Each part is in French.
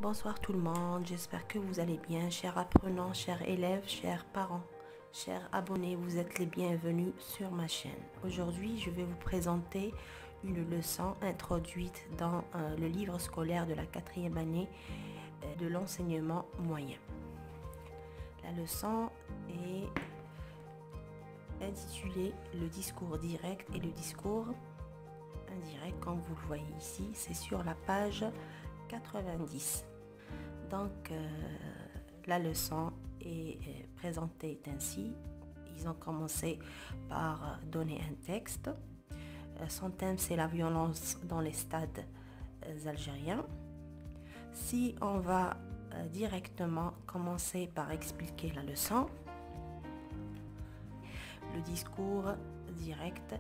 Bonsoir tout le monde, j'espère que vous allez bien, chers apprenants, chers élèves, chers parents, chers abonnés, vous êtes les bienvenus sur ma chaîne. Aujourd'hui, je vais vous présenter une leçon introduite dans le livre scolaire de la 4e année de l'enseignement moyen. La leçon est intitulée Le discours direct et le discours indirect, comme vous le voyez ici, c'est sur la page 90. Donc, la leçon est présentée ainsi. Ils ont commencé par donner un texte. Son thème, c'est la violence dans les stades algériens. Si on va directement commencer par expliquer la leçon, le discours direct,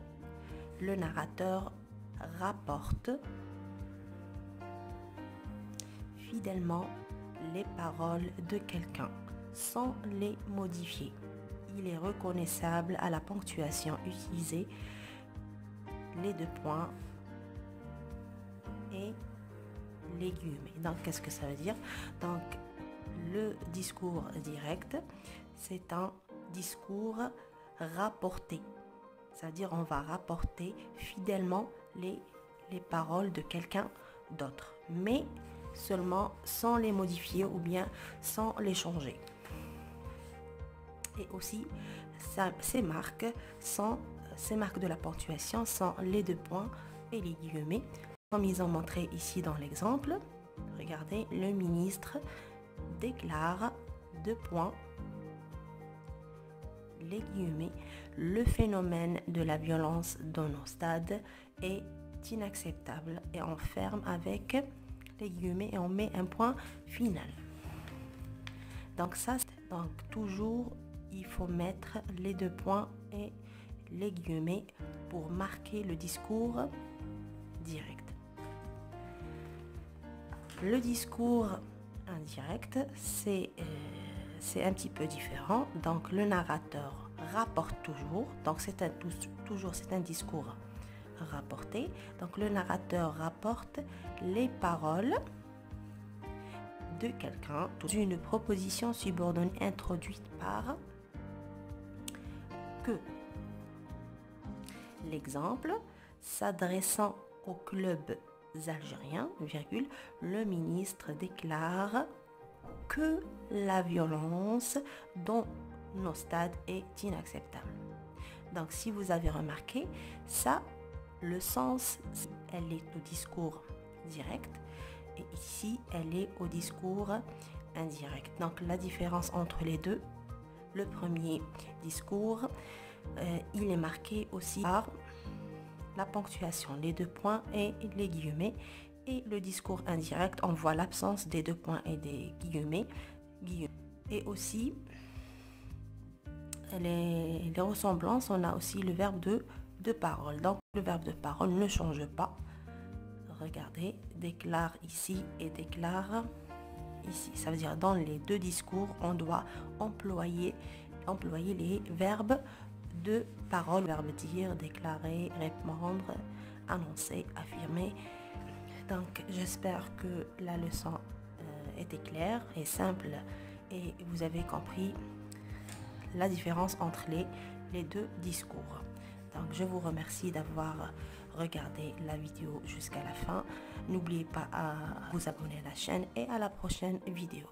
le narrateur rapporte fidèlement les paroles de quelqu'un sans les modifier. Il est reconnaissable à la ponctuation utilisée, les deux points et les guillemets. Donc, qu'est-ce que ça veut dire? Donc, le discours direct, c'est un discours rapporté. C'est-à-dire, on va rapporter fidèlement les paroles de quelqu'un d'autre. Mais seulement sans les modifier ou bien sans les changer. Et aussi, ces marques de la ponctuation sont les deux points et les guillemets, comme ils ont montré ici dans l'exemple. Regardez, le ministre déclare deux points, les guillemets, le phénomène de la violence dans nos stades est inacceptable, et on ferme avec les guillemets et on met un point final. Donc ça, donc toujours il faut mettre les deux points et les guillemets pour marquer le discours direct. Le discours indirect, c'est un petit peu différent. Donc le narrateur rapporte toujours, donc c'est un discours rapporté. Donc le narrateur rapporte les paroles de quelqu'un dans une proposition subordonnée introduite par que. L'exemple, s'adressant au club algérien, virgule, le ministre déclare que la violence dans nos stades est inacceptable. Donc si vous avez remarqué, ça, le sens, elle est au discours direct et ici, elle est au discours indirect. Donc la différence entre les deux, le premier discours, il est marqué aussi par la ponctuation, les deux points et les guillemets. Et le discours indirect, on voit l'absence des deux points et des guillemets. Et aussi, les ressemblances, on a aussi le verbe de parole. Donc le verbe de parole ne change pas. Regardez, déclare ici et déclare ici. Ça veut dire dans les deux discours, on doit employer les verbes de parole. Verbe dire, déclarer, répondre, annoncer, affirmer. Donc j'espère que la leçon était claire et simple et vous avez compris la différence entre les deux discours. Donc je vous remercie d'avoir regardé la vidéo jusqu'à la fin. N'oubliez pas à vous abonner à la chaîne et à la prochaine vidéo.